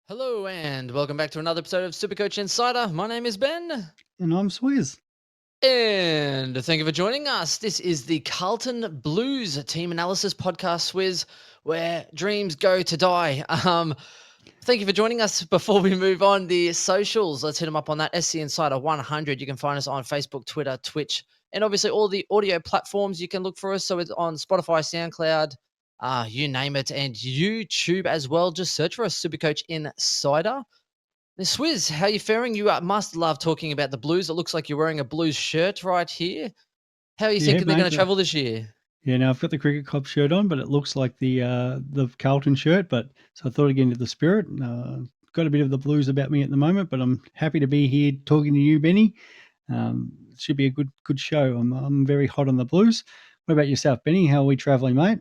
Hello and welcome back to another episode of Supercoach Insider. My name is Ben, And I'm Swiz. and thank you for joining us. This is the Carlton Blues team analysis podcast, Swiz, where dreams go to die. Thank you for joining us. Before we move on, the socials, let's hit them up on that. SC Insider 100. You can find us on Facebook, Twitter, Twitch, and obviously all the audio platforms. You can look for us. So it's on Spotify, SoundCloud, you name it, and YouTube as well. Just search for us, Supercoach Insider. Now, Swizz, how you faring? You must love talking about the Blues. It looks like you're wearing a Blues shirt right here. How are you Yeah, thinking they're going mate. to travel this year? Yeah, now I've got the Cricket Club shirt on, but it looks like the Carlton shirt. But so I thought I'd get into the spirit. Got a bit of the blues about me at the moment, but I'm happy to be here talking to you, Benny. It should be a good show. I'm very hot on the Blues. What about yourself, Benny? How are we travelling, mate?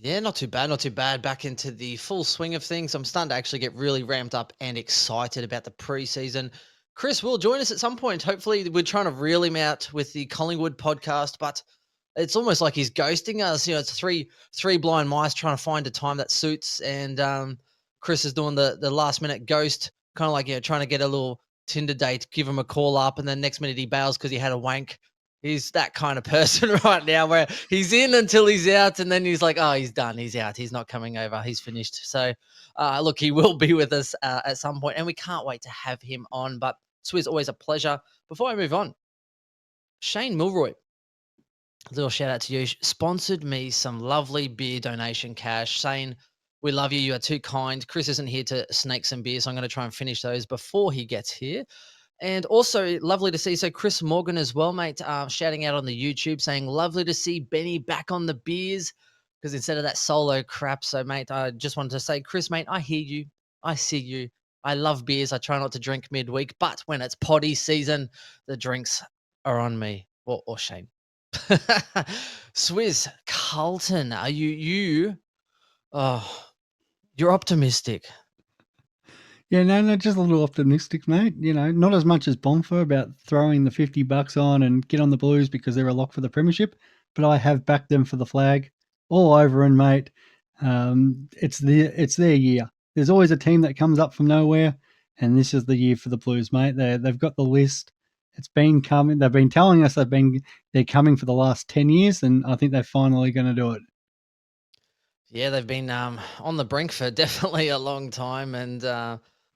Yeah, not too bad, not too bad. Back into the full swing of things. I'm starting to actually get really ramped up and excited about the preseason. Chris will join us at some point. Hopefully, we're trying to reel him out with the Collingwood podcast, but it's almost like he's ghosting us. You know, it's three blind mice trying to find a time that suits, and Chris is doing the last minute ghost, kind of like trying to get a little Tinder date, give him a call up, and then next minute he bails because he had a wank. He's that kind of person right now where he's in until he's out, and then he's like, oh, he's done. He's out. He's not coming over. He's finished. So, look, he will be with us at some point, and we can't wait to have him on. But Swizz, always a pleasure. Before I move on, Shane Milroy, a little shout out to you, sponsored me some lovely beer donation cash, saying, we love you. You are too kind. Chris isn't here to snake some beers. So I'm going to try and finish those before he gets here. And also lovely to see. So Chris Morgan as well, mate, shouting out on the YouTube saying, lovely to see Benny back on the beers because instead of that solo crap. So, mate, I just wanted to say, Chris, mate, I hear you. I see you. I love beers. I try not to drink midweek, but when it's potty season, the drinks are on me or Shane. Swizz, Carlton, are oh, you're optimistic. Yeah, no, just a little optimistic, mate. You know, not as much as Bonfa about throwing the $50 on and get on the Blues because they're a lock for the premiership, but I have backed them for the flag all over, and mate, it's their year. There's always a team that comes up from nowhere, and this is the year for the Blues, mate. They've got the list. It's been coming. They've been telling us they're coming for the last 10 years, and I think they're finally going to do it. Yeah, they've been on the brink for definitely a long time, and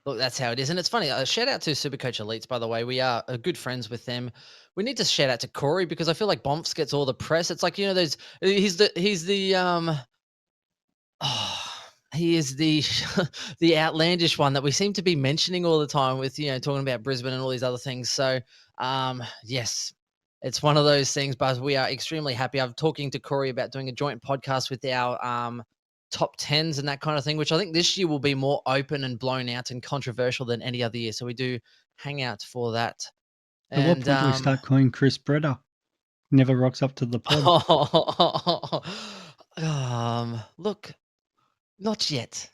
look, that's how it is. And it's funny. Shout out to Supercoach Elites, by the way. We are good friends with them. We need to shout out to Corey because I feel like Bomps gets all the press. It's like there's he's the oh, he is the the outlandish one that we seem to be mentioning all the time with talking about Brisbane and all these other things. So yes, it's one of those things, but we are extremely happy. I'm talking to Corey about doing a joint podcast with our top tens and that kind of thing, which I think this year will be more open and blown out and controversial than any other year. So we do hang out for that. At what And point do we start calling Chris Breda? Never rocks up to the pod. look, not yet.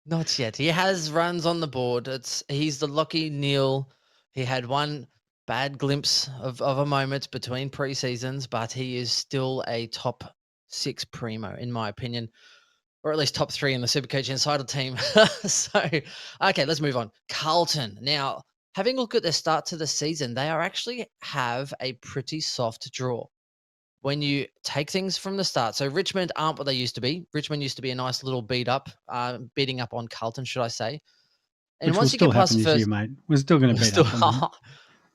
Not yet. He has runs on the board. He's the Lockie Neal. He had one bad glimpse of a moment between pre-seasons, but he is still a top six primo, in my opinion, or at least top three in the Supercoach Insider team. So, okay, let's move on. Carlton. Now, having a look at their start to the season, they are actually have a pretty soft draw when you take things from the start. So Richmond aren't what they used to be. Richmond used to be a nice little beating up on Carlton, should I say? And Which will once you still get past happen the this year, first, mate. We're still going to beat still, up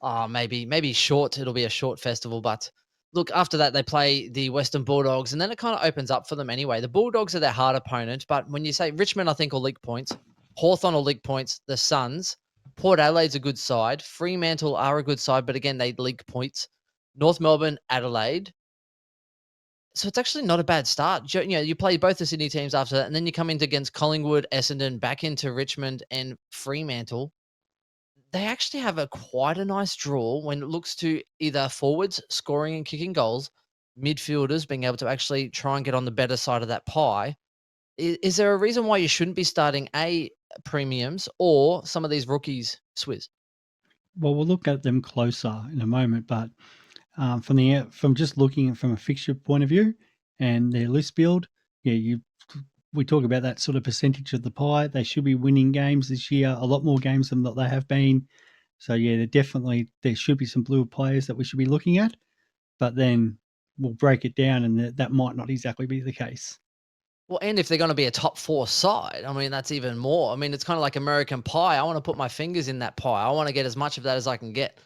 on them. maybe short. It'll be a short festival, but look, after that they play the Western Bulldogs, and then it kind of opens up for them anyway. The Bulldogs are their hard opponent, but when you say Richmond, I think will leak points. Hawthorn will leak points. The Suns, Port Adelaide's a good side. Fremantle are a good side, but again they leak points. North Melbourne, Adelaide. So it's actually not a bad start. You play both the Sydney teams after that, and then you come into against Collingwood, Essendon, back into Richmond and Fremantle. They actually have quite a nice draw when it looks to either forwards scoring and kicking goals, midfielders being able to actually try and get on the better side of that pie. Is there a reason why you shouldn't be starting premiums or some of these rookies, Swizz? Well, we'll look at them closer in a moment, but from just looking from a fixture point of view and their list build, yeah, you we talk about that sort of percentage of the pie, they should be winning games this year, a lot more games than that they have been. So yeah, there should be some Blue players that we should be looking at, but then we'll break it down, and that might not exactly be the case. Well, and if they're going to be a top four side, I mean, that's even more. I mean, it's kind of like American Pie. I want to put my fingers in that pie. I want to get as much of that as I can get.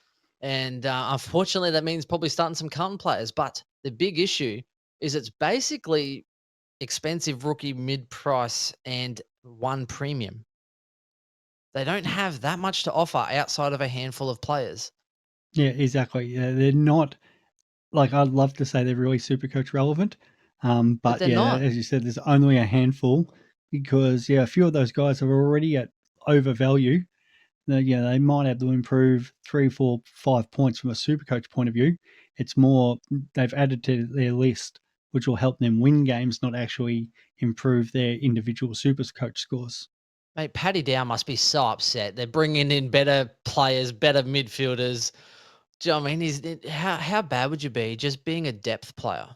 And unfortunately, that means probably starting some Carlton players. But the big issue is it's basically expensive rookie mid price and one premium. They don't have that much to offer outside of a handful of players. Yeah, exactly. Yeah, they're not like I'd love to say they're really Supercoach relevant, But but they're yeah, not. as you said, there's only a handful because yeah, a few of those guys are already at overvalue. Yeah, they might have to improve 3, 4, 5 points from a Supercoach point of view. It's more they've added to their list, which will help them win games, not actually improve their individual Supercoach scores. Mate, Paddy Dow must be so upset. They're bringing in better players, better midfielders. Do you know what I mean? How bad would you be just being a depth player?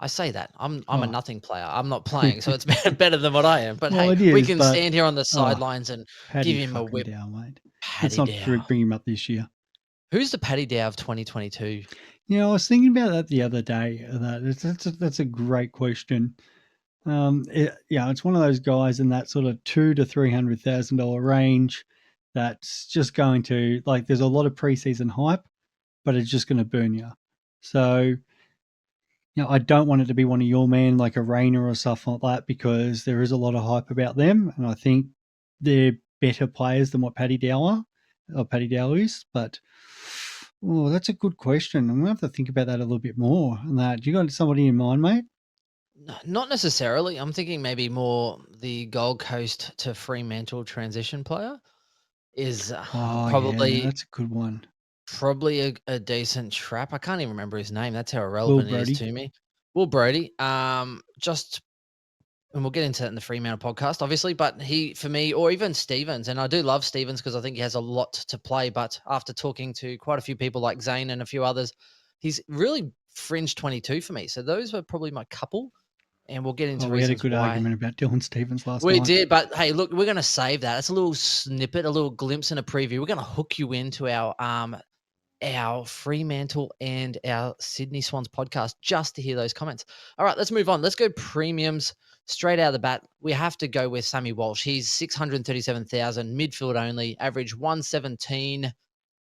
I say that. I'm a Oh. nothing player. I'm not playing, so it's better than what I am. But Well, hey, it we is, can but stand here on the oh, sidelines and give Paddy him a fucking whip. Dow, mate. Let's Paddy not Dow. bring him up this year. Who's the Paddy Dow of 2022? I was thinking about that the other day. That's a great question. It's one of those guys in that sort of $200,000 to $300,000 range. That's just going to like. There's a lot of preseason hype, but it's just going to burn you. So I don't want it to be one of your men like a Rainer or stuff like that because there is a lot of hype about them, and I think they're better players than what Paddy Dow are, or Paddy Dow is. But that's a good question. I'm gonna have to think about that a little bit more. And that, you got somebody in mind, mate? No, not necessarily. I'm thinking maybe more the Gold Coast to Fremantle transition player is Oh yeah, no, probably that's a good one. probably a decent trap. I can't even remember his name. That's how Will irrelevant it is Brody. to me. Will Brody. Just and we'll get into that in the Fremantle podcast, obviously. But he, for me, or even Stevens, and I do love Stevens because I think he has a lot to play. But after talking to quite a few people like Zane and a few others, he's really fringe 22 for me. So those were probably my couple, and we'll get Oh, into we had a reasons good why. argument about Dylan Stevens last We night. did, but hey, look, we're gonna save that. It's a little snippet, a little glimpse and a preview. We're gonna hook you into our Fremantle and our Sydney Swans podcast just to hear those comments. All right, let's move on. Let's go premiums straight out of the bat. We have to go with Sammy Walsh. He's 637,000, midfield only, average 117.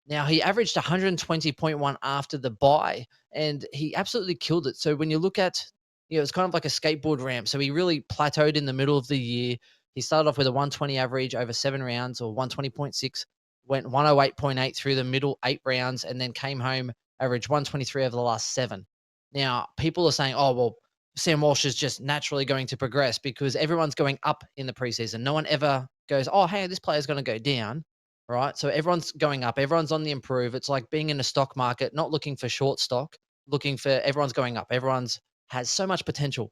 Now, he averaged 120.1 after the buy, and he absolutely killed it. So when you look at, it's kind of like a skateboard ramp. So he really plateaued in the middle of the year. He started off with a 120 average over 7 rounds, or 120.6, went 108.8 through the middle 8 rounds, and then came home, averaged 123 over the last 7. Now, people are saying, oh, well, Sam Walsh is just naturally going to progress because everyone's going up in the preseason. No one ever goes, oh, hey, this player's going to go down. Right. So everyone's going up. Everyone's on the improve. It's like being in a stock market, not looking for short stock, looking for everyone's going up. Everyone's has so much potential.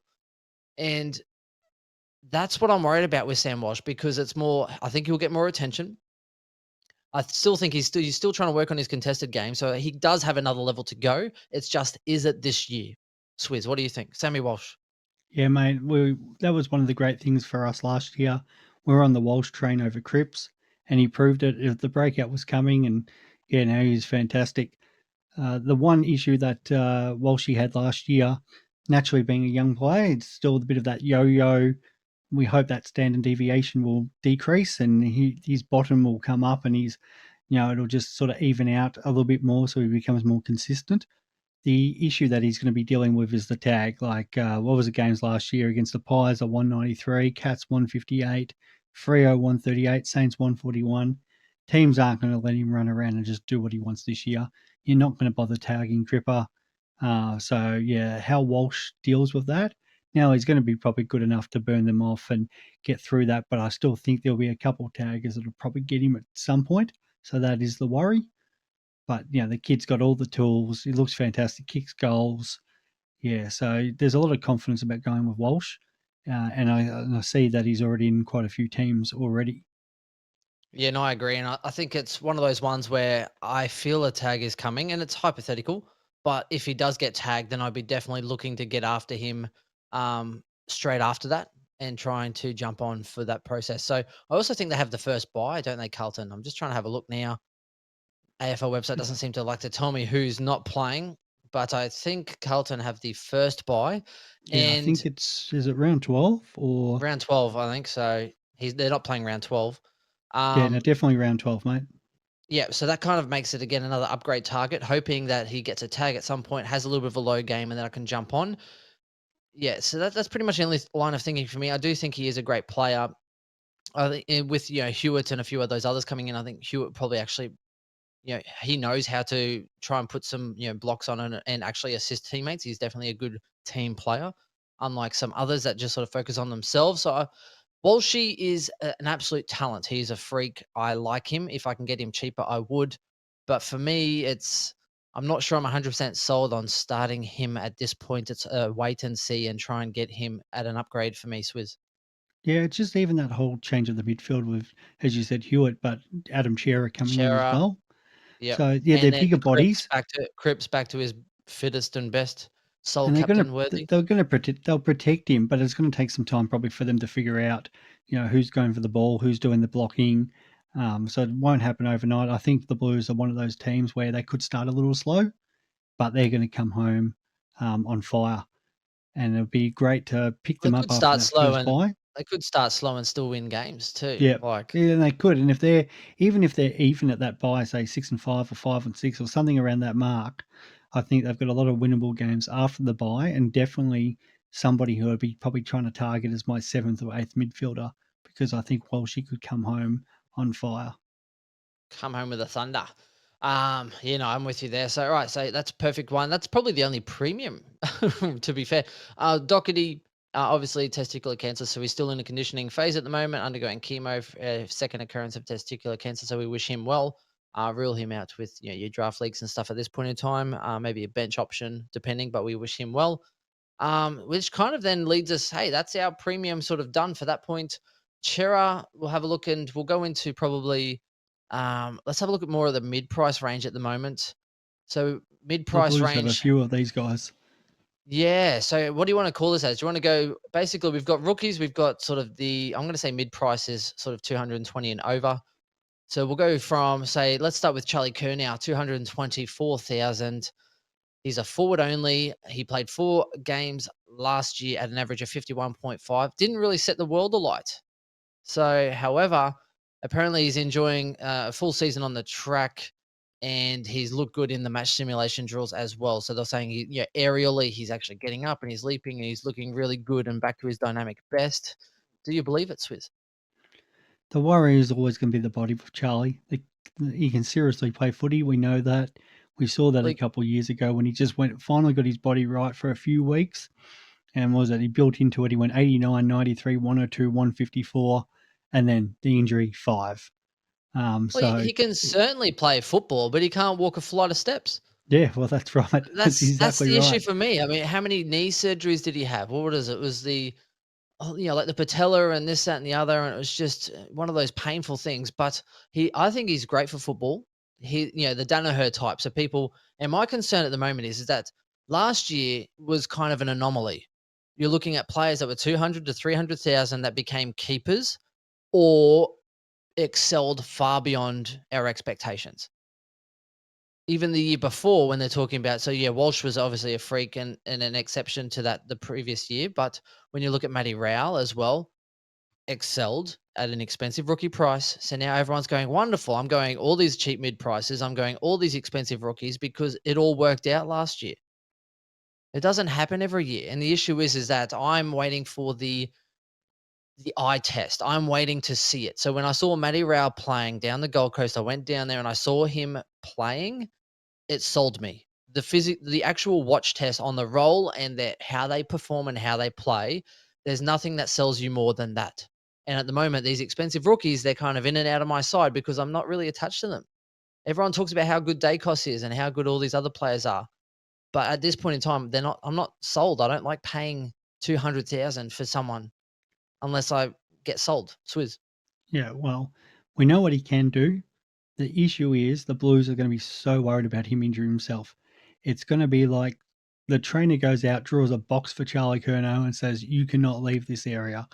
And that's what I'm worried about with Sam Walsh because it's more, I think he'll get more attention. I still think he's still trying to work on his contested game. So he does have another level to go. It's just, is it this year? Swiz, what do you think? Sammy Walsh. Yeah, mate. That was one of the great things for us last year. We were on the Walsh train over Cripps, and he proved it. If the breakout was coming, and yeah, now he's fantastic. The one issue that Walshy had last year, naturally being a young player, it's still a bit of that yo-yo. We hope that standard deviation will decrease and his bottom will come up, and it'll just sort of even out a little bit more, so he becomes more consistent. The issue that he's going to be dealing with is the tag. Like, what was the games last year against the Pies? A 193, Cats 158, Freo 138, Saints 141. Teams aren't going to let him run around and just do what he wants this year. You're not going to bother tagging Tripper. So, yeah, how Walsh deals with that. Now, he's going to be probably good enough to burn them off and get through that, but I still think there'll be a couple of taggers that'll probably get him at some point. So that is the worry. But the kid's got all the tools. He looks fantastic, kicks goals. Yeah, so there's a lot of confidence about going with Walsh, and I see that he's already in quite a few teams already. Yeah, no, I agree. And I think it's one of those ones where I feel a tag is coming and it's hypothetical. But if he does get tagged, then I'd be definitely looking to get after him straight after that and trying to jump on for that process. So I also think they have the first buy, don't they, Carlton? I'm just trying to have a look now. AFL website doesn't seem to like to tell me who's not playing, but I think Carlton have the first buy, Yeah, I and think is it round 12 or round 12, I think. So they're not playing round 12. yeah, no, Um, definitely round 12, mate. yeah, so that kind of makes it again another upgrade target, hoping that he gets a tag at some point, has a little bit of a low game, and then I can jump on. Yeah, so that's pretty much the only line of thinking for me. I do think he is a great player. I think with Hewitt and a few of those others coming in, I think Hewitt probably actually he knows how to try and put some blocks on and actually assist teammates. He's definitely a good team player, unlike some others that just sort of focus on themselves. So Walshy is an absolute talent. He's a freak. I like him. If I can get him cheaper, I would. But for me, I'm not sure I'm 100% sold on starting him at this point. It's a wait and see and try and get him at an upgrade for me, Swizz. Yeah, it's just even that whole change of the midfield with, as you said, Hewitt, but Adam Cerra coming in as Cerra, well. yep. So yeah, And they're then bigger bodies, Cripps back to his fittest and best, sole and captain worthy. they're gonna protect they'll protect him, but it's gonna take some time probably for them to figure out, who's going for the ball, who's doing the blocking. So it won't happen overnight. I think the Blues are one of those teams where they could start a little slow, but they're going to come home on fire, and it'll be great to pick They them up could after start that slow first and bye. still win games too. Yeah. Like, Yeah, they could, and if they're even if they're even at that bye, say 6-5 or 5-6 or something around that mark, I think they've got a lot of winnable games after the bye, and definitely somebody who I'd be probably trying to target as my seventh or eighth midfielder because I think Walshy could come home on fire. come home with a thunder. I'm with you there. So, right, so that's a perfect one. That's probably the only premium, to be fair. Doherty, obviously testicular cancer, so he's still in a conditioning phase at the moment, undergoing chemo, second occurrence of testicular cancer. So we wish him well. Rule him out with your draft leagues and stuff at this point in time. Maybe a bench option, depending, but we wish him well. Which kind of then leads us, hey, that's our premium sort of done for that point. Cerra, we'll have a look and we'll go into probably let's have a look at more of the mid-price range at the moment. So The mid-price Blues have a range, few of these guys. yeah. So what do you want to call this as? Do you want to go basically we've got rookies, we've got sort of I'm gonna say mid-price is sort of 220 and over. So we'll go from say, let's start with Charlie Kerr now, 224,000. He's a forward only. He played 4 games last year at an average of 51.5. Didn't really set the world alight. So, however, apparently he's enjoying a full season on the track and he's looked good in the match simulation drills as well. So they're saying, aerially, he's actually getting up and he's leaping and he's looking really good and back to his dynamic best. Do you believe it, Swizz? The worry is always going to be the body of Charlie. He can seriously play footy. We know that. We saw that a Like, couple of years ago when he just finally got his body right for a few weeks. And what was it? He built into it. He went 89, 93, 102, 154, and then the injury 5. well, So, he can certainly play football, but he can't walk a flight of steps. yeah, well, that's right. That's That's exactly the issue right. for me. I mean, how many knee surgeries did he have? What is it? It was like the patella and this, that, and the other, and it was just one of those painful things. But I think he's great for football. The Danaher type. So people, and my concern at the moment is that last year was kind of an anomaly. You're looking at players that were 200 to 300,000 that became keepers or excelled far beyond our expectations. Even the year before when they're talking about, so yeah, Walsh was obviously a freak and an exception to that the previous year. But when you look at Matty Rowell as well, excelled at an expensive rookie price. So now everyone's going, wonderful. I'm going all these cheap mid prices. I'm going all these expensive rookies because it all worked out last year. It doesn't happen every year. And the issue is that I'm waiting for the eye test. I'm waiting to see it. So when I saw Matty Rowell playing down the Gold Coast, I went down there and I saw him playing. It sold me. The actual watch test on the role and how they perform and how they play, there's nothing that sells you more than that. And at the moment, these expensive rookies, they're kind of in and out of my side because I'm not really attached to them. Everyone talks about how good Dacos is and how good all these other players are. But at this point in time, I'm not sold. I don't like paying 200,000 for someone unless I get sold. Swizz. Yeah, well, we know what he can do. The issue is the Blues are going to be so worried about him injuring himself. It's going to be like The trainer goes out, draws a box for Charlie Curnow and says, "You cannot leave this area."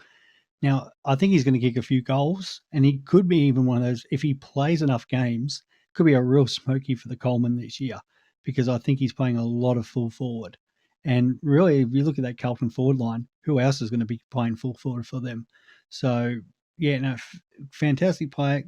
Now, I think he's going to kick a few goals, and he could be even one of those, if he plays enough games, could be a real smoky for the Coleman this year, because I think he's playing a lot of full forward. And really, if you look at that Carlton forward line, who else is going to be playing full forward for them? So, yeah, no, fantastic player,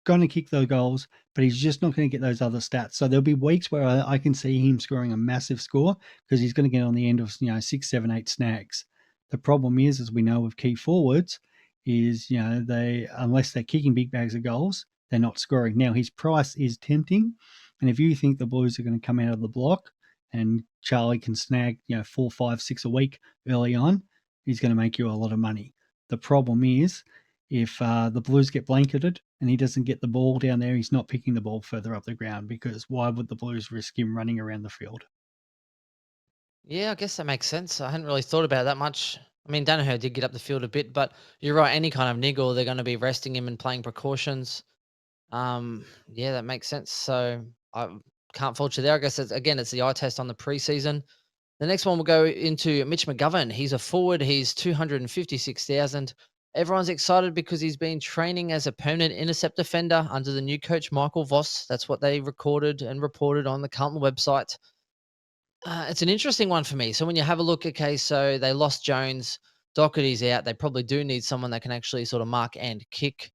going to kick those goals, but he's just not going to get those other stats. So there'll be weeks where I can see him scoring a massive score because he's going to get on the end of 6, 7, 8 snags. The problem is, as we know with key forwards, is they, unless they're kicking big bags of goals, they're not scoring. Now his price is tempting, and if you think the Blues are going to come out of the block and Charlie can snag 4, 5, 6 a week early on, he's going to make you a lot of money. The problem is, if the Blues get blanketed and he doesn't get the ball down there, he's not picking the ball further up the ground, because why would the Blues risk him running around the field? Yeah, I guess that makes sense. I hadn't really thought about that much. I mean, Danaher did get up the field a bit, but you're right. Any kind of niggle, they're going to be resting him and playing precautions. Yeah, that makes sense. So I can't fault you there. I guess it's the eye test on the preseason. The next one will go into Mitch McGovern. He's a forward. He's 256,000. Everyone's excited because he's been training as a permanent intercept defender under the new coach Michael Voss. That's what they recorded and reported on the Carlton website. It's an interesting one for me. So when you have a look, okay, so they lost Jones, Doherty's out. They probably do need someone that can actually sort of mark and kick.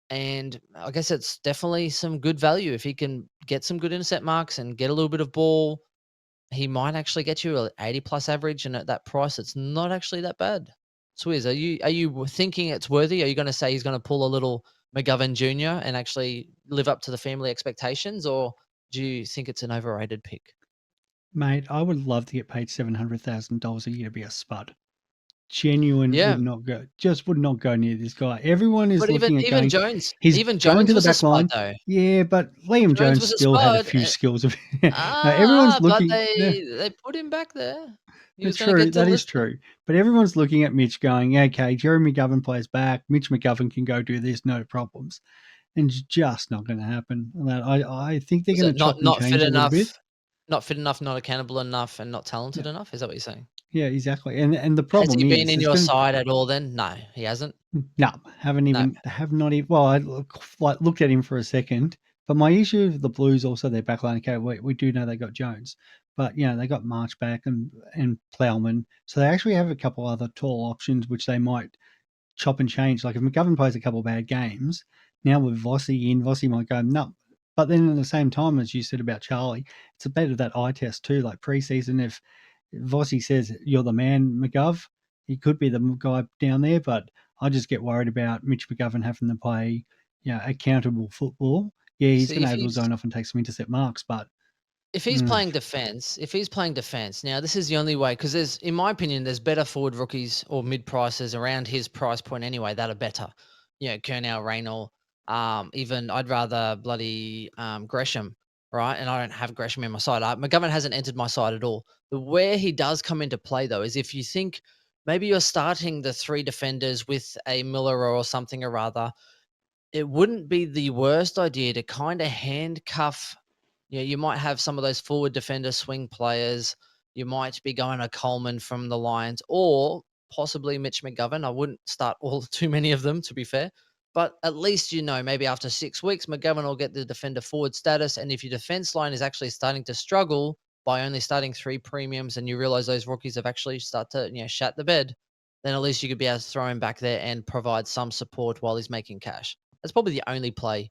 And I guess it's definitely some good value if he can get some good intercept marks and get a little bit of ball. He might actually get you a 80 plus average, and at that price, it's not actually that bad. Swiz, are you thinking it's worthy? Are you going to say he's going to pull a little McGovern Jr. and actually live up to the family expectations, or do you think it's an overrated pick? Mate, I would love to get paid $700,000 a year to be a spud. Genuine Yeah, would not go, just would not go near this guy. Everyone is but even looking at even going, Jones, he's even going Jones to the was a back spud line. though. Yeah, but Liam Jones Jones was a still had a spud. few skills of everyone's But looking. Yeah, they put him back there. He was it's going to true. get That is delisted. true. But everyone's looking at Mitch going, okay, Jeremy McGovern plays back. Mitch McGovern can go do this, no problems. And it's just not going to happen. I think they're Was going to it chop not and not fit change a little bit. enough? Not fit enough, not accountable enough, and not Yeah, talented enough? Is that what you're saying? yeah, exactly. And the Has problem he been is, in there's your going to side at all then? No, he hasn't? no, haven't No. even have not even. Well, like looked at him for a second, but my issue with the Blues also their backline. Okay, we do know they got Jones, but they got March back and Plowman, so they actually have a couple other tall options which they might chop and change. Like if McGovern plays a couple of bad games, now with Vossi in, Vossi might go no. But then at the same time, as you said about Charlie, it's a bit of that eye test too. Like preseason, if Vossi says you're the man, McGov, he could be the guy down there. But I just get worried about Mitch McGovern having to play, accountable football. Yeah, he's See, going to able to zone off and take some intercept marks, but if he's mm, playing defense, now this is the only way, because there's, in my opinion, there's better forward rookies or mid prices around his price point anyway that are better. Kernow, Raynor, even I'd rather bloody Gresham, right? And I don't have Gresham in my side. McGovern hasn't entered my side at all. But where he does come into play though is if you think maybe you're starting the three defenders with a Miller or something or other, it wouldn't be the worst idea to kind of handcuff. You might have some of those forward defender swing players. You might be going to Coleman from the Lions or possibly Mitch McGovern. I wouldn't start all too many of them, to be fair. But at least maybe after 6 weeks, McGovern will get the defender forward status. And if your defense line is actually starting to struggle by only starting three premiums, and you realize those rookies have actually started to shat the bed, then at least you could be able to throw him back there and provide some support while he's making cash. That's probably the only play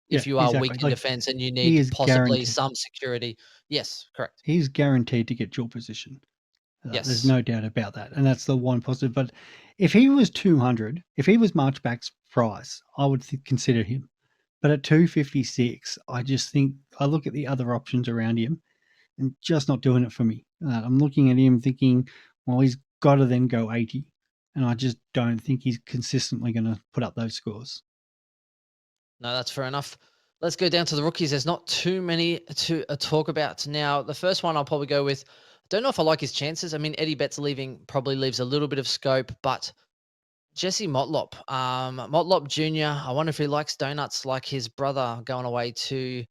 yeah, if you are weak exactly. in Like defense and you he need is possibly guaranteed. some security. Yes, correct. He's guaranteed to get dual position. There's Yes. no doubt about that, and that's the one positive. But if he was 200, if he was Marchback's price, I would consider him. But at 256, I just think I look at the other options around him and just not doing it for me. I'm looking at him thinking, well, he's got to then go 80, and I just don't think he's consistently going to put up those scores. No, that's fair enough. Let's go down to the rookies. There's not too many to talk about now. The first one I'll probably go with. I don't know if I like his chances. I mean, Eddie Betts leaving probably leaves a little bit of scope, but Jesse Motlop, Motlop Jr. I wonder if he likes donuts like his brother going away to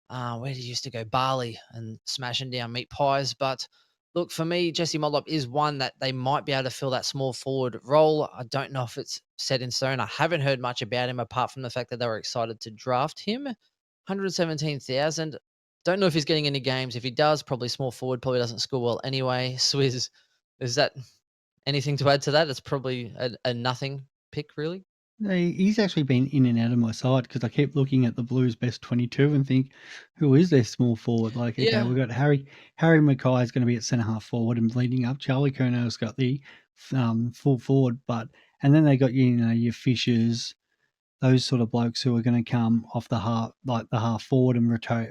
where did he used to go? Bali and smashing down meat pies. But look, for me, Jesse Motlop is one that they might be able to fill that small forward role. I don't know if it's set in stone. I haven't heard much about him apart from the fact that they were excited to draft him. 117,000. Don't know if he's getting any games. If he does, probably small forward, probably doesn't score well anyway. Swiz, is that anything to add to that? It's probably a nothing pick, really. He's actually been in and out of my side because I keep looking at the Blues best 22 and think, who is their small forward? Like, okay, Yeah. we've got Harry Mackay is going to be at centre half forward and bleeding up. Charlie Curnow's got the full forward, and then they got your Fishers, those sort of blokes who are going to come off the half, like the half forward and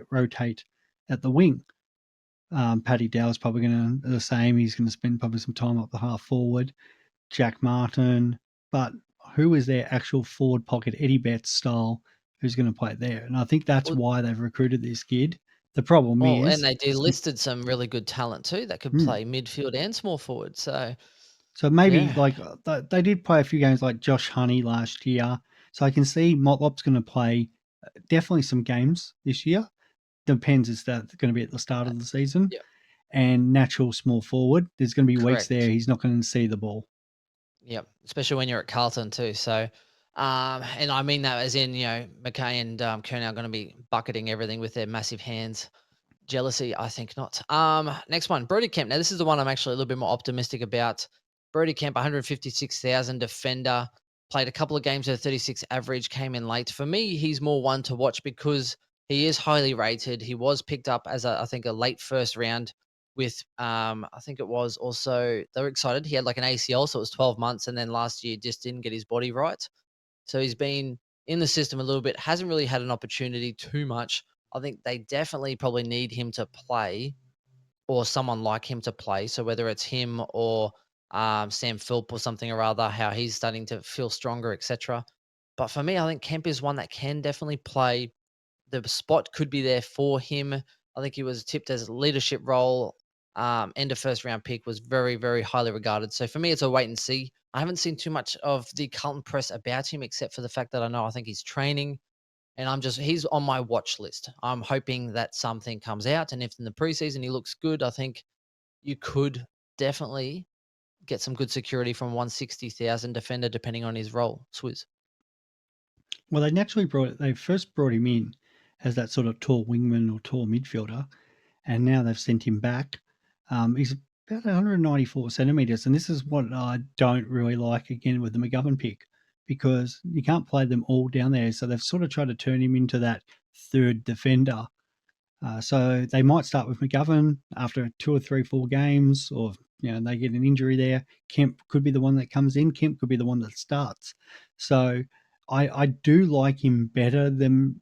rotate at the wing. Paddy Dow's probably going to the same. He's going to spend probably some time up the half forward. Jack Martin, but who is their actual forward pocket Eddie Betts style who's going to play there? And I think that's Well, why they've recruited this kid. The problem and is, they delisted some really good talent too that could hmm, play midfield and small forward. So so maybe yeah, like they did play a few games like Josh Honey last year. So I can see Motlop's going to play definitely some games this year. Depends, is that going to be at the start uh, of the season? yep, And natural small forward, there's going to be weeks there correct. he's not going to see the ball. Yep, especially when you're at Carlton too. So, and I mean that as in McKay and Kernow are going to be bucketing everything with their massive hands. Jealousy, I think not. Next one, Brody Kemp. Now, this is the one I'm actually a little bit more optimistic about. Brody Kemp, 156,000 defender, played a couple of games at a 36 average, came in late. For me, he's more one to watch because he is highly rated. He was picked up as I think a late first round with I think it was also they were excited. He had like an ACL, so it was 12 months, and then last year just didn't get his body right. So he's been in the system a little bit, hasn't really had an opportunity too much. I think they definitely probably need him to play or someone like him to play. So whether it's him or Sam Philp or something or other, how he's starting to feel stronger, etc. But for me, I think Kemp is one that can definitely play. The spot could be there for him. I think he was tipped as a leadership role. End of first round pick was very, very highly regarded. So for me, it's a wait and see. I haven't seen too much of the Carlton press about him, except for the fact that I think he's training, and he's on my watch list. I'm hoping that something comes out, and if in the preseason he looks good, I think you could definitely get some good security from 160,000 defender, depending on his role. Swizz. Well, they first brought him in as that sort of tall wingman or tall midfielder, and now they've sent him back. He's about 194 centimeters, and this is what I don't really like again with the McGovern pick because you can't play them all down there. So they've sort of tried to turn him into that third defender. So they might start with McGovern after 2 or 3, 4 games, or they get an injury there. Kemp could be the one that comes in. Kemp could be the one that starts. So I do like him better than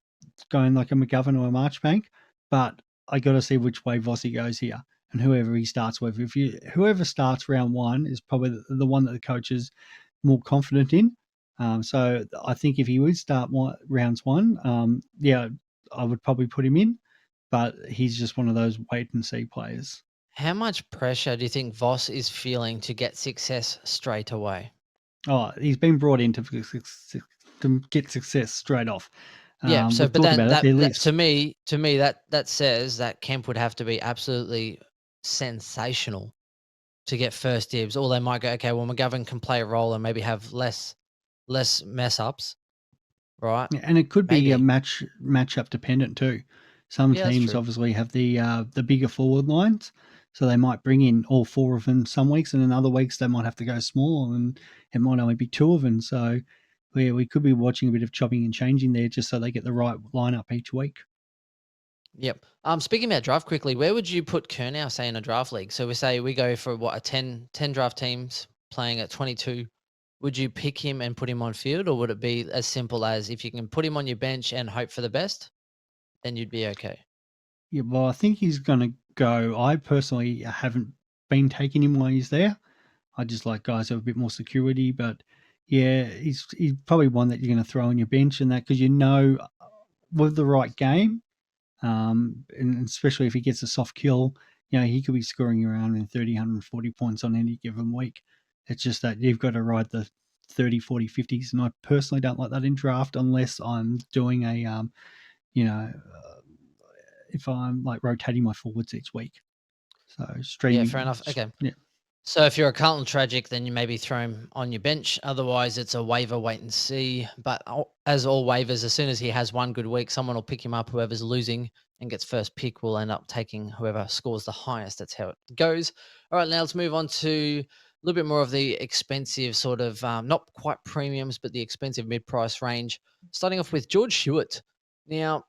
going like a McGovern or a Marchbank, but I got to see which way Vossi goes here and whoever he starts with. Whoever starts round one is probably the one that the coach is more confident in. So I think if he would start rounds one, I would probably put him in, but he's just one of those wait and see players. How much pressure do you think Voss is feeling to get success straight away? Oh, he's been brought in to get success straight off. Yeah. So, We've but talked then about it. Their that list. to me that says that Kemp would have to be absolutely sensational to get first dibs, or they might go, okay, well, McGovern can play a role and maybe have less mess ups, right? Yeah, and it could be a Maybe. matchup dependent too. Some Yeah, that's teams true. obviously have the bigger forward lines, so they might bring in all four of them some weeks, and in other weeks they might have to go small, and it might only be two of them. So we could be watching a bit of chopping and changing there, just so they get the right lineup each week. Yep. Speaking about draft quickly, where would you put Kernow, say, in a draft league? So we say we go for what, a 10 draft teams playing at 22. Would you pick him and put him on field, or would it be as simple as if you can put him on your bench and hope for the best, then you'd be okay? Yeah, well, I think he's going to go. I personally haven't been taking him while he's there. I just like guys who have a bit more security, but yeah, he's probably one that you're going to throw on your bench and that because with the right game, and especially if he gets a soft kill, he could be scoring around in 30, 140 points on any given week. It's just that you've got to ride the 30, 40, 50s, and I personally don't like that in draft unless I'm doing a, you know, if I'm like rotating my forwards each week. So Yeah, streaming, fair enough. Okay. yeah. So if you're a Carlton tragic, then you maybe throw him on your bench. Otherwise, it's a waiver wait and see. But as all waivers, as soon as he has one good week, someone will pick him up. Whoever's losing and gets first pick will end up taking whoever scores the highest. That's how it goes. All right, now let's move on to a little bit more of the expensive sort of, not quite premiums, but the expensive mid-price range. Starting off with George Hewitt. Now,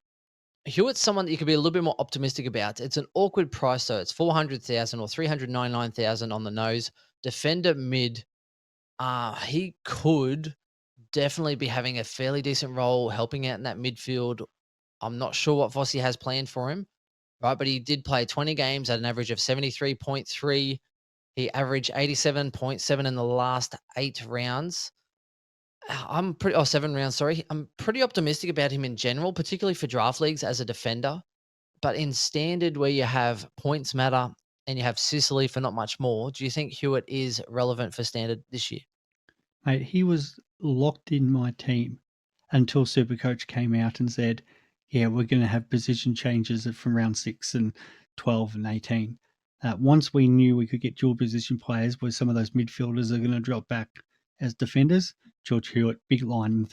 Hewitt's someone that you could be a little bit more optimistic about. It's an awkward price, though. It's 400,000 or 399,000 on the nose. Defender mid. He could definitely be having a fairly decent role, helping out in that midfield. I'm not sure what Vossi has planned for him, right? But he did play 20 games at an average of 73.3. He averaged 87.7 in the last 8 rounds. I'm pretty, 7 rounds, sorry. I'm pretty optimistic about him in general, particularly for draft leagues as a defender. But in standard, where you have points matter and you have Sicily for not much more, do you think Hewitt is relevant for standard this year? Mate, he was locked in my team until Supercoach came out and said, yeah, we're going to have position changes from round 6 and 12 and 18. Once we knew we could get dual position players where some of those midfielders are going to drop back as defenders, George Hewitt, big line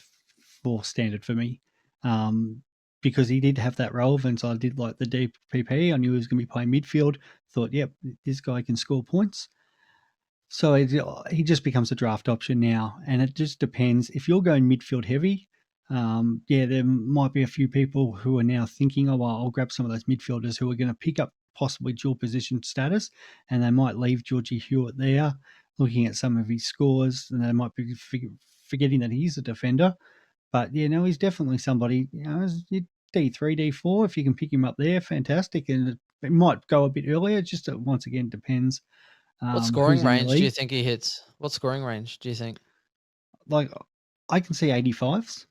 for standard for me. Because he did have that relevance. I did like the DPP. I knew he was going to be playing midfield. Thought, yep, this guy can score points. So he just becomes a draft option now, and it just depends. If you're going midfield heavy, yeah, there might be a few people who are now thinking, oh, well, I'll grab some of those midfielders who are going to pick up possibly dual position status, and they might leave Georgie Hewitt there, looking at some of his scores, and they might be forgetting that he's a defender. But, yeah, no, he's definitely somebody, D3, D4, if you can pick him up there, fantastic. And it might go a bit earlier, just once again depends What who's scoring in your range do you league. think he hits? What scoring range do you think? Like, I can see 85s.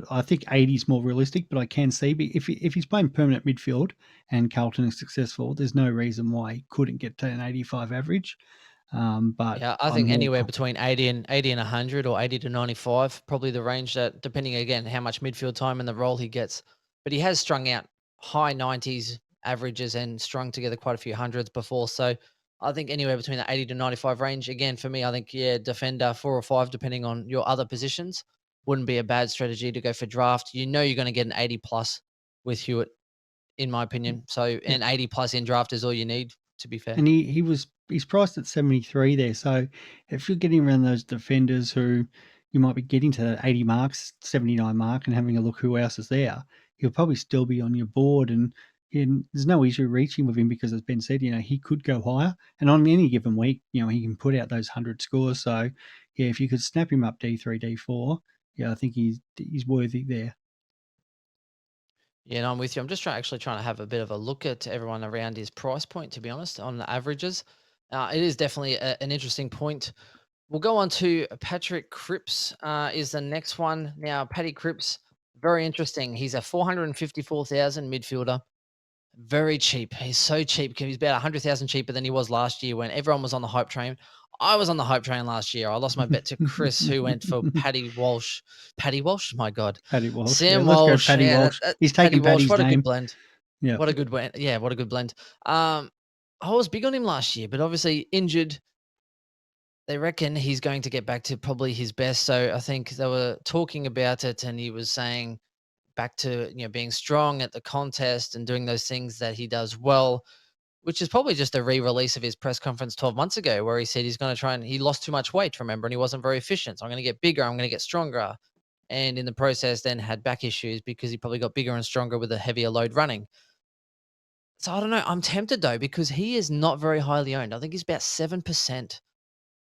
I think 80 is more realistic, but I can see if he's playing permanent midfield and Carlton is successful, there's no reason why he couldn't get to an 85 average. But Yeah, I I'm think more anywhere between 80 and 100 or 80 to 95, probably the range that, depending again how much midfield time and the role he gets. But he has strung out high 90s averages and strung together quite a few hundreds before. So I think anywhere between the 80 to 95 range. Again, for me, I think, yeah, defender 4 or 5, depending on your other positions, wouldn't be a bad strategy to go for draft. You know you're going to get an 80 plus with Hewitt, in my opinion. So yeah. an 80 plus in draft is all you need, to be fair. And he's priced at 73 there. So if you're getting around those defenders who you might be getting to that 80 marks, 79 mark, and having a look who else is there, he'll probably still be on your board. And there's no issue reaching with him because, as Ben said, he could go higher. And on any given week, he can put out those 100 scores. So, yeah, if you could snap him up D3, D4, yeah, I think he's worthy there. Yeah, no, I'm with you. I'm just trying to have a bit of a look at everyone around his price point, to be honest, on the averages. It is definitely an interesting point. We'll go on to Patrick Cripps, is the next one. Now, Paddy Cripps, very interesting. He's a 454,000 midfielder. Very cheap. He's so cheap. He's about 100,000 cheaper than he was last year when everyone was on the hype train. I was on the hype train last year. I lost my bet to Chris, who went for Paddy Walsh. Paddy Walsh? My God. Paddy Walsh. Yeah, Sam let's go Walsh. Paddy Yeah, Walsh. He's Paddy taking Walsh. Paddy's What a good name. blend. Yeah. What a good blend. Yeah, what a good blend. I was big on him last year, but obviously injured. They reckon he's going to get back to probably his best. So I think they were talking about it, and he was saying back to being strong at the contest and doing those things that he does well, which is probably just a re-release of his press conference 12 months ago, where he said he's going to try, and he lost too much weight, remember, and he wasn't very efficient. So I'm going to get bigger. I'm going to get stronger. And in the process, then had back issues because he probably got bigger and stronger with a heavier load running. So I don't know. I'm tempted though, because he is not very highly owned. I think he's about 7%.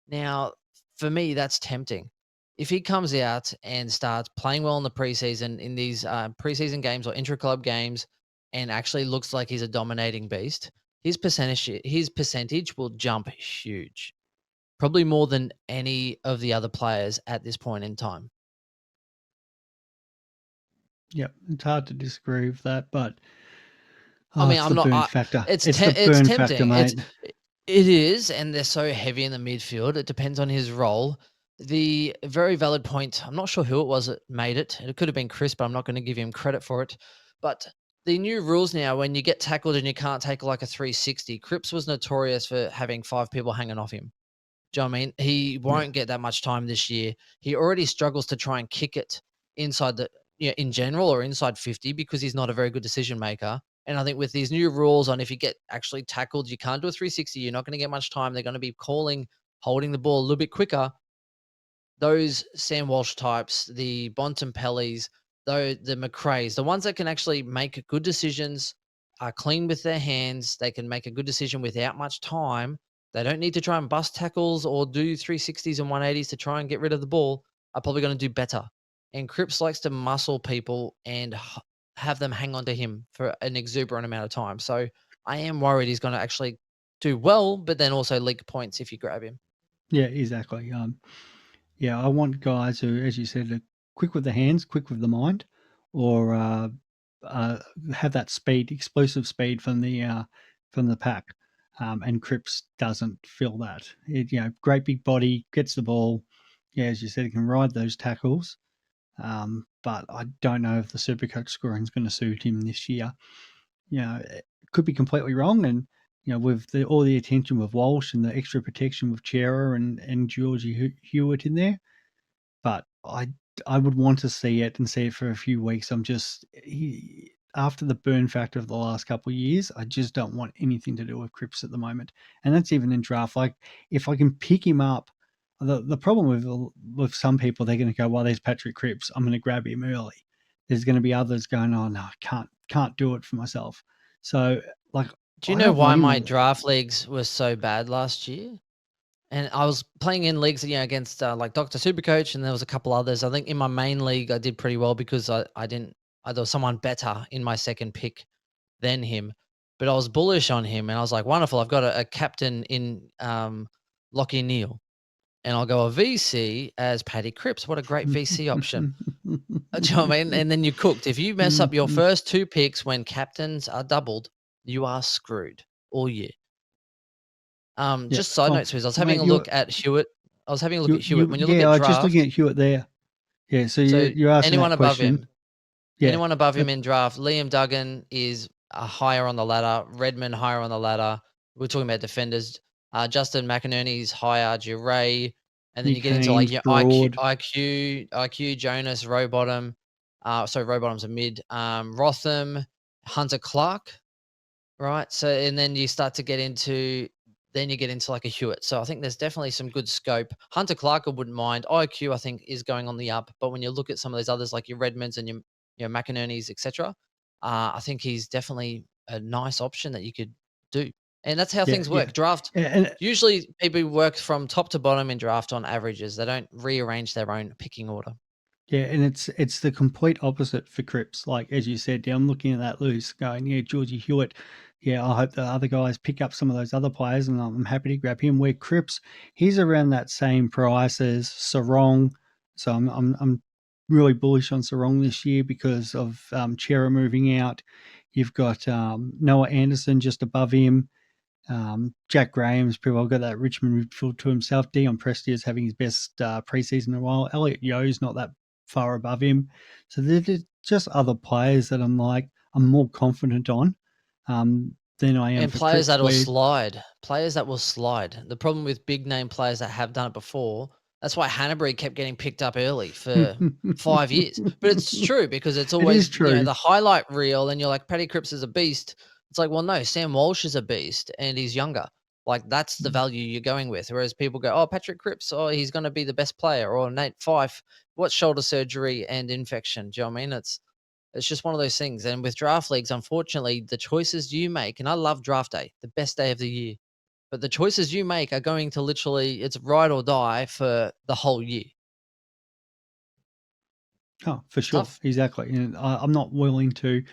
Now, for me, that's tempting. If he comes out and starts playing well in the preseason, in these preseason games or intra-club games, and actually looks like he's a dominating beast, his percentage will jump huge, probably more than any of the other players at this point in time. Yep, it's hard to disagree with that, but I mean, it's I'm the not. burn factor. It's the It's burn factor, tempting. mate. It is, and they're so heavy in the midfield. It depends on his role. The very valid point. I'm not sure who it was that made it. It could have been Chris, but I'm not going to give him credit for it. But the new rules now, when you get tackled and you can't take like a 360, Cripps was notorious for having 5 people hanging off him. Do you know what I mean? He Yeah. won't get that much time this year. He already struggles to try and kick it inside in general or inside 50 because he's not a very good decision maker. And I think with these new rules on if you get actually tackled, you can't do a 360, you're not going to get much time. They're going to be holding the ball a little bit quicker. Those Sam Walsh types, the Bontempellis, the McRaes, the ones that can actually make good decisions, are clean with their hands. They can make a good decision without much time. They don't need to try and bust tackles or do 360s and 180s to try and get rid of the ball. Are probably going to do better. And Cripps likes to muscle people and have them hang on to him for an exuberant amount of time. So I am worried he's going to actually do well, but then also leak points if you grab him. Yeah, exactly. Yeah, I want guys who, as you said, are quick with the hands, quick with the mind, or uh, have that speed, explosive speed from the pack. And Cripps doesn't feel that. Great big body, gets the ball. Yeah, as you said, he can ride those tackles. But I don't know if the Supercoach scoring is going to suit him this year. It could be completely wrong, and with all the attention with Walsh and the extra protection with Cerra and Georgie Hewitt in there, but I would want to see it and see it for a few weeks. After the burn factor of the last couple of years, I just don't want anything to do with Cripps at the moment, and that's even in draft. Like if I can pick him up, the problem with some people, they're going to go, well, there's Patrick Cripps, I'm going to grab him early. There's going to be others going, oh no, I can't do it for myself. So like, Do you I know don't why want my him. draft leagues were so bad last year? And I was playing in leagues, against like Dr. Supercoach, and there was a couple others. I think in my main league, I did pretty well because I didn't. There was someone better in my second pick than him, but I was bullish on him, and I was like, wonderful. I've got a captain in Lockie Neal, and I'll go a VC as Paddy Cripps. What a great VC option. Do you know what I mean? And then you're cooked. If you mess up your first 2 picks when captains are doubled, you are screwed all year. Yeah, Just side well, notes, Swiz, I was having mate, a look at Hewitt. I was having a look at Hewitt. you When you look yeah, at I was just looking draft, at Hewitt there. Yeah, so so you're asking anyone that above question. him, Yeah, anyone above uh, him in draft, Liam Duggan is higher on the ladder. Redmond higher on the ladder. We're talking about defenders. Justin McInerney's higher. Duray, and then you Nick get into like Haynes, your Broad. IQ, Jonas, Rowbottom. Sorry, Rowbottom's a mid. Rotham, Hunter Clark. Right. So, and then you start to get into, then you get into like a Hewitt. So I think there's definitely some good scope. Hunter Clark, I wouldn't mind. IQ, I think, is going on the up. But when you look at some of those others, like your Redmonds and your McInerney's, etc., I think he's definitely a nice option that you could do. And that's how Yeah, things yeah. work. Draft, And usually people work from top to bottom in draft on averages. They don't rearrange their own picking order. yeah, and it's the complete opposite for Cripps. Like as you said, I'm looking at that loose, going, yeah, Georgie Hewitt. Yeah, I hope the other guys pick up some of those other players, and I'm happy to grab him. Where Cripps, he's around that same price as Sarong, so I'm really bullish on Sarong this year because of Cerra moving out. You've got Noah Anderson just above him. Jack Graham's pretty well got that Richmond midfield to himself. Dion Presti having his best preseason in a while. Elliot Yo's not that far above him. So there's just other players that I'm more confident on than I am And for players Cripps. that'll Where slide, players that will slide. The problem with big name players that have done it before, that's why Hanbury kept getting picked up early for 5 years. But it's true because it's it is always, true. the highlight reel and you're like, Paddy Cripps is a beast. It's like, well, no, Sam Walsh is a beast and he's younger. Like that's the value you're going with. Whereas people go, oh, Patrick Cripps, oh, he's going to be the best player. Or Nate Fife, what shoulder surgery and infection? Do you know what I mean? It's just one of those things. And with draft leagues, unfortunately, the choices you make, and I love draft day, the best day of the year, but the choices you make are going to literally, it's ride or die for the whole year. Oh, for It's sure, tough. exactly. And I'm not willing to.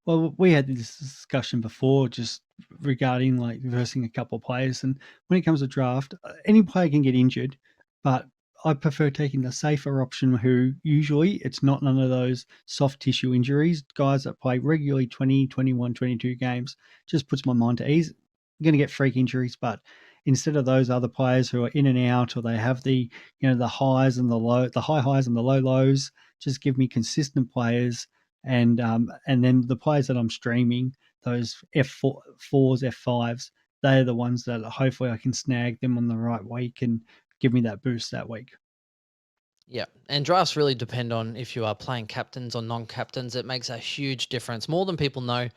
Well, we had this discussion before, just regarding like versing a couple of players, and when it comes to draft, any player can get injured, but I prefer taking the safer option, who usually it's not none of those soft tissue injuries. Guys that play regularly 20, 21, 22 games just puts my mind to ease. I'm going to get freak injuries, but instead of those other players who are in and out, or they have the highs and the high highs and the low lows, just give me consistent players and then the players that I'm streaming, those F4s, F5s, they're the ones that hopefully I can snag them on the right week and give me that boost that week. Yeah, and drafts really depend on if you are playing captains or non-captains. It makes a huge difference, more than people know.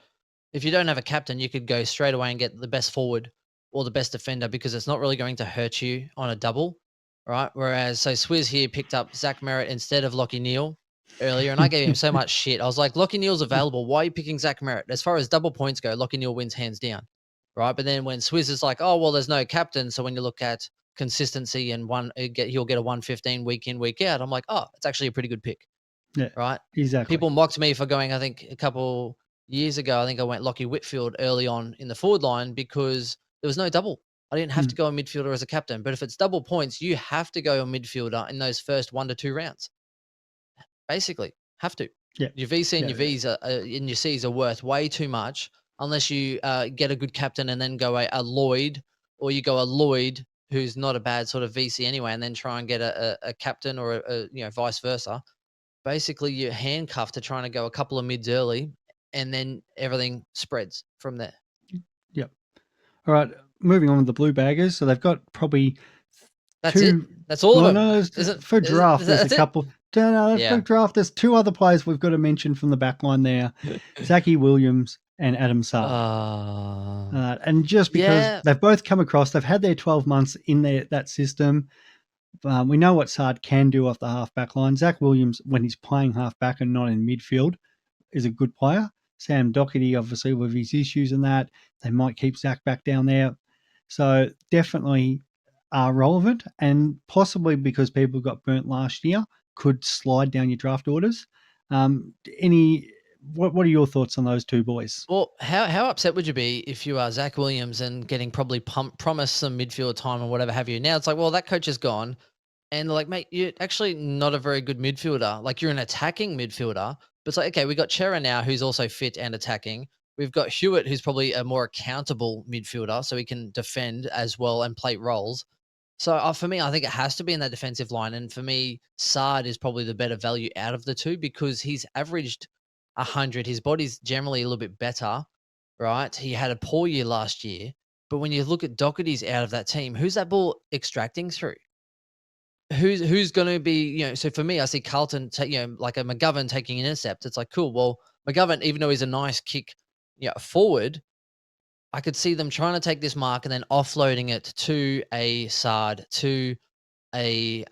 If you don't have a captain, you could go straight away and get the best forward or the best defender because it's not really going to hurt you on a double, right? Whereas, so Swiz here picked up Zach Merritt instead of Lockie Neal earlier, and I gave him so much shit. I was like, Lockie Neal's available. Why are you picking Zach Merritt? As far as double points go, Lockie Neal wins hands down, right? But then when Swiz is like, oh, well, there's no captain. So when you look at consistency and he'll get a 115 week in, week out, I'm like, oh, it's actually a pretty good pick, Yeah, right? exactly. People mocked me for going, I think, a couple years ago. I think I went Lockie Whitfield early on in the forward line because there was no double. I didn't have to Mm, go a midfielder as a captain. But if it's double points, you have to go a midfielder in those first 1 to 2 rounds. Basically, have to. yeah, Your VC and yeah, your Vs and your Cs are worth way too much unless you get a good captain and then go a Lloyd, or you go a Lloyd who's not a bad sort of VC anyway, and then try and get a captain or vice versa. Basically, you're handcuffed to trying to go a couple of mids early, and then everything spreads from there. yeah. All right, moving on with the blue baggers. So they've got probably That's it. two. That's all of Well, them. no, for draft, there's a That's it? couple. No, for Yeah. draft, there's two other players we've got to mention from the back line there: Zachy Williams and Adam Sard. Uh, And just because yeah. they've both come across, they've had their 12 months in that system. We know what Sard can do off the half back line. Zach Williams, when he's playing half back and not in midfield, is a good player. Sam Doherty, obviously, with his issues and that, they might keep Zach back down there. So definitely are relevant, and possibly because people got burnt last year, could slide down your draft orders. Any what are your thoughts on those two boys? Well, how upset would you be if you are Zach Williams and getting probably promised some midfield time or whatever have you? Now it's like, well, that coach is gone. And they're like, mate, you're actually not a very good midfielder. Like, you're an attacking midfielder. But it's like, okay, we've got Cerra now, who's also fit and attacking. We've got Hewitt, who's probably a more accountable midfielder, so he can defend as well and play roles. So for me, I think it has to be in that defensive line. And for me, Sard is probably the better value out of the two because he's averaged 100. His body's generally a little bit better, right? He had a poor year last year. But when you look at Doherty's out of that team, who's that ball extracting through? Who's going to be, so for me, I see Carlton, like a McGovern taking an intercept. It's like, cool. Well, McGovern, even though he's a nice kick, forward, I could see them trying to take this mark and then offloading it to a Sard, to a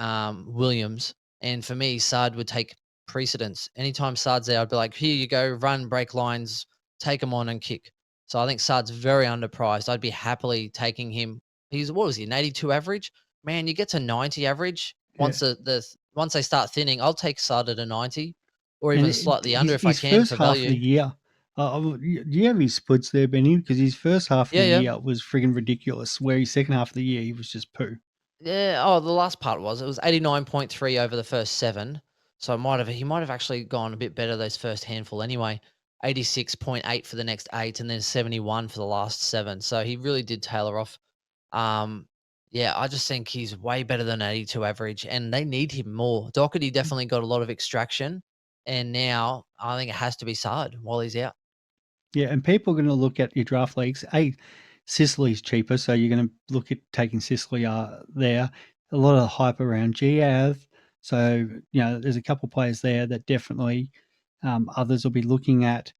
Williams. And for me, Sard would take precedence. Anytime Sard's there, I'd be like, here you go, run, break lines, take them on and kick. So I think Sard's very underpriced. I'd be happily taking him. What was he, an 82 average? Man, you get to 90 average Yeah. once they start thinning. I'll take Sard at a 90 or And even slightly under if I his can first for half of value. the year, do you have his splits there, Benny? Because his first half of Yeah, the yeah. year was friggin' ridiculous. Where his second half of the year, he was just poo. Yeah. Oh, the last part it was 89.3 over the first 7. So he might have actually gone a bit better those first handful anyway. 86.8 for the next 8 and then 71 for the last 7. So he really did tailor off. Um yeah, I just think he's way better than 82 average and they need him more. Doherty definitely got a lot of extraction and now I think it has to be Sard while he's out. Yeah, and people are going to look at your draft leagues. Sicily's cheaper, so you're going to look at taking Sicily there. A lot of hype around Giav. So, there's a couple of players there that definitely others will be looking at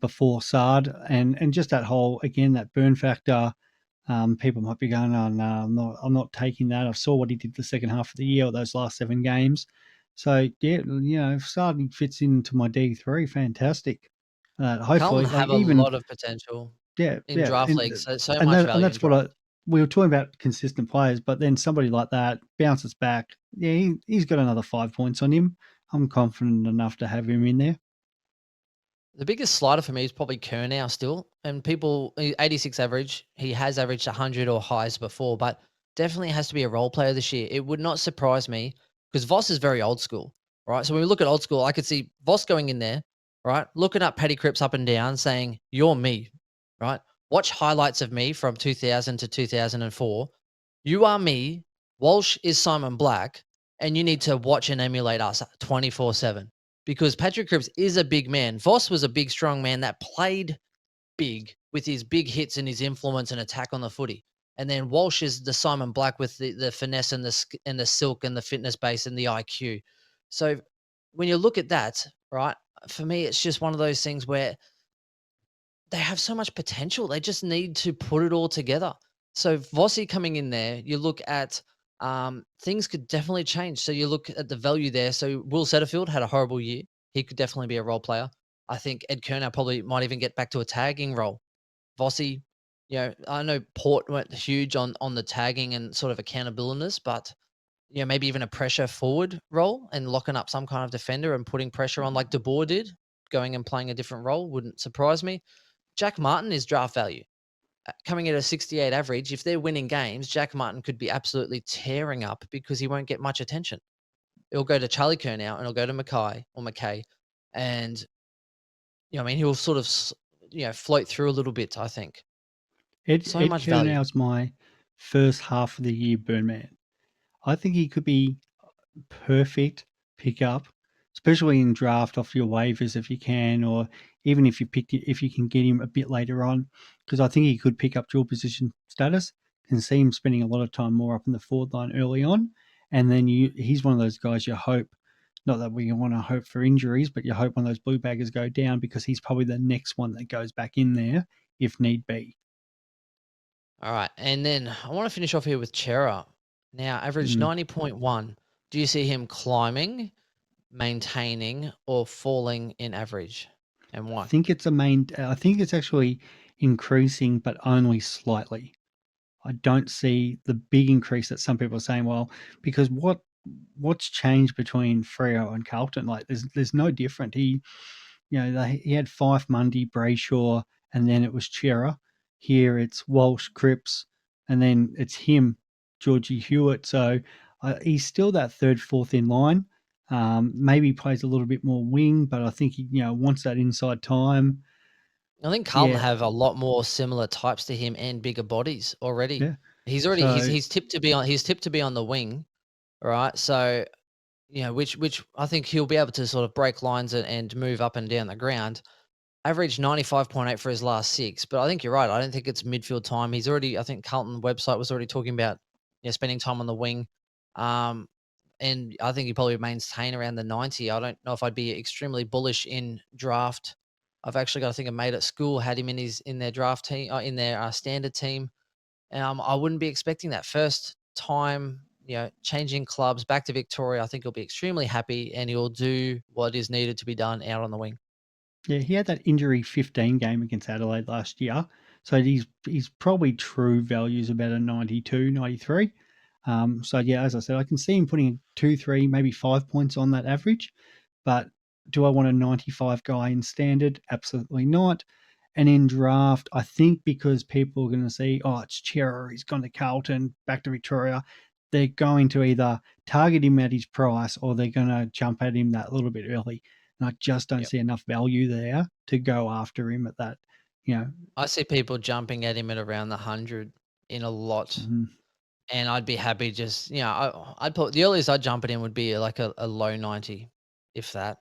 before Sard. And just that whole, again, that burn factor. People might be going, "Oh no, I'm not taking that." I saw what he did the second half of the year, those last 7 games. So yeah, if Sardi fits into my D3, fantastic. Carlton Hopefully, like have a even lot of potential yeah, in draft and leagues. So much and value in that's what draft. we were talking about consistent players, but then somebody like that bounces back. Yeah, he's got another 5 points on him. I'm confident enough to have him in there. The biggest slider for me is probably Kernow still, and 86 average. He has averaged 100 or highs before, but definitely has to be a role player this year. It would not surprise me because Voss is very old school, right? So when we look at old school, I could see Voss going in there, right? Looking up Paddy Cripps up and down, saying, "You're me," right? Watch highlights of me from 2000 to 2004. You are me. Walsh is Simon Black, and you need to watch and emulate us 24/7. because Patrick Cripps is a big man. Voss was a big, strong man that played big with his big hits and his influence and attack on the footy. And then Walsh is the Simon Black with the finesse and the silk and the fitness base and the IQ. So when you look at that, right, for me, it's just one of those things where they have so much potential. They just need to put it all together. So Vossi coming in there, you look at things could definitely change. So you look at the value there. So Will Setterfield had a horrible year. He could definitely be a role player. I think Ed Kernow probably might even get back to a tagging role. Vossi, I know Port went huge on the tagging and sort of accountability, but maybe even a pressure forward role and locking up some kind of defender and putting pressure on like De Boer did, going and playing a different role wouldn't surprise me. Jack Martin is draft value. Coming at a 68 average, if they're winning games, Jack Martin could be absolutely tearing up because he won't get much attention. It'll go to Charlie Curnow and it'll go to McKay. And, he'll sort of, float through a little bit, I think. So Ed much value. Kernow's my first half of the year burn man. I think he could be perfect pickup, especially in draft off your waivers if you can, or even if you can get him a bit later on, because I think he could pick up dual position status. Can see him spending a lot of time more up in the forward line early on, and then he's one of those guys you hope. Not that we want to hope for injuries, but you hope one of those blue baggers go down because he's probably the next one that goes back in there if need be. All right. And then I want to finish off here with Cerra. Now, average Mm. 90.1. Do you see him climbing, maintaining, or falling in average? And why? I think it's actually increasing, but only slightly. I don't see the big increase that some people are saying. Well, because what's changed between Freo and Carlton? Like, there's no different. He had Fife, Mundy, Brayshaw, and then it was Cerra. Here it's Walsh, Cripps, and then it's him, Georgie Hewitt. So he's still that third, fourth in line. Maybe plays a little bit more wing, but I think he wants that inside time. I think Carlton Yeah, have a lot more similar types to him and bigger bodies already. yeah. He's already So he's tipped to be on the wing, right? So, which I think he'll be able to sort of break lines and move up and down the ground. Average 95.8 for his last 6, but I think you're right. I don't think it's midfield time. I think Carlton website was already talking about, spending time on the wing. Um, and I think he probably maintain around the 90. I don't know if I'd be extremely bullish in draft. I've actually got, I think, a mate at school had him in their draft team, in their standard team. And I wouldn't be expecting that first time, changing clubs back to Victoria. I think he'll be extremely happy and he'll do what is needed to be done out on the wing. yeah, he had that injury 15 game against Adelaide last year. So he's probably true values about a 92, 93. So yeah, as I said, I can see him putting 2, 3, maybe 5 points on that average. But do I want a 95 guy in standard? Absolutely not. And in draft, I think because people are going to see, oh, it's Cerra, he's gone to Carlton, back to Victoria, they're going to either target him at his price or they're going to jump at him that little bit early. And I just don't Yep. see enough value there to go after him at that, you know. I see people jumping at him at around the 100 in a lot, and I'd be happy just, I'd put the earliest I'd jump at him would be like a low 90, if that.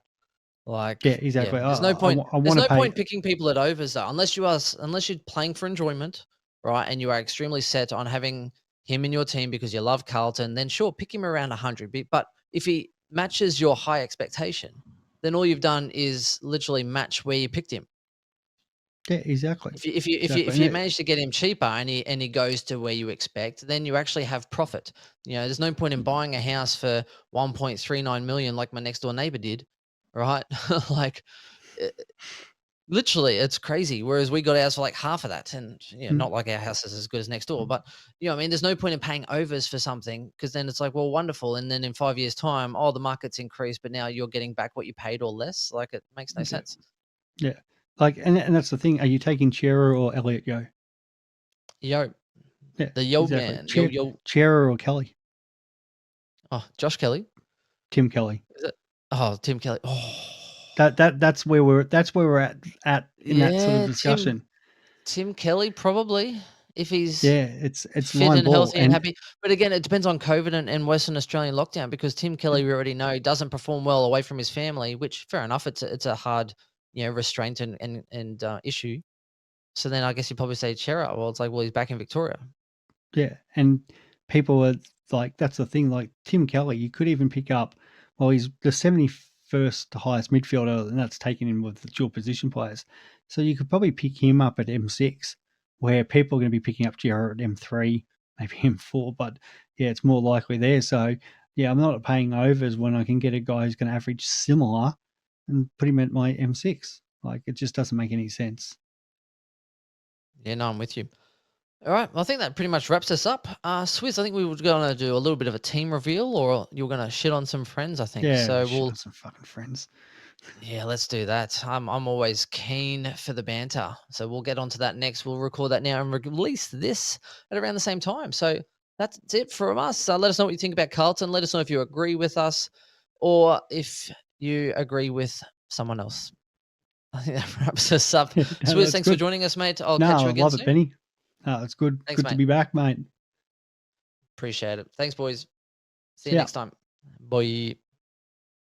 Yeah, Like, yeah, exactly. I there's want to no pay. point picking people at overs though, unless you're playing for enjoyment, right? And you are extremely set on having him in your team because you love Carlton, then sure, pick him around 100. But if he matches your high expectation, then all you've done is literally match where you picked him. Yeah, exactly. If And you manage to get him cheaper and he goes to where you expect, then you actually have profit. There's no point in buying a house for 1.39 million like my next door neighbor did, right? Like, eh, literally, it's crazy. Whereas we got ours for like half of that, and mm, not like our house is as good as next door, but there's no point in paying overs for something because then it's like, well, wonderful, and then in 5 years' time, oh, the market's increased, but now you're getting back what you paid or less. Like, it makes no yeah, sense. yeah. Like, and that's the thing. Are you taking Cerra or Elliot Yo? Yo, Yeah, the yo exactly. man, yo yo. Cerra or Kelly? Oh, Josh Kelly. Tim Kelly. Is it? Oh, Tim Kelly. Oh, That's where we're at in that sort of yeah, discussion. Tim Kelly probably. if he's Yeah, it's fit line and ball, healthy and and happy. But again, it depends on COVID and Western Australian lockdown because Tim Kelly, we already know, doesn't perform well away from his family, which fair enough, it's a hard, restraint and issue. So then I guess you'd probably say Cerra. Well, it's like, well, he's back in Victoria. yeah, and people are like, that's the thing. Like Tim Kelly, you could even pick up. Well, he's the 71st highest midfielder, and that's taken in with the dual position players. So you could probably pick him up at M6, where people are going to be picking up Cerra at M3, maybe M4. But yeah, it's more likely there. So yeah, I'm not paying overs when I can get a guy who's going to average similar and put him at my M6. Like it just doesn't make any sense. Yeah, no, I'm with you. All right, well, I think that pretty much wraps us up. Swiss, I think we were going to do a little bit of a team reveal, or you were going to shit on some friends, I think. Yeah, So shit on some fucking friends. yeah, let's do that. I'm always keen for the banter, so we'll get onto that next. We'll record that now and release this at around the same time. So that's it from us. Let us know what you think about Carlton. Let us know if you agree with us or if you agree with someone else. I think that wraps us up. No, Swiss, that's thanks for good. joining us, mate. I'll No, catch I you again love it, soon. Benny. No, it's good. Thanks, Good to mate. be back, mate. Appreciate it. Thanks, boys. See See you ya. next time. Bye.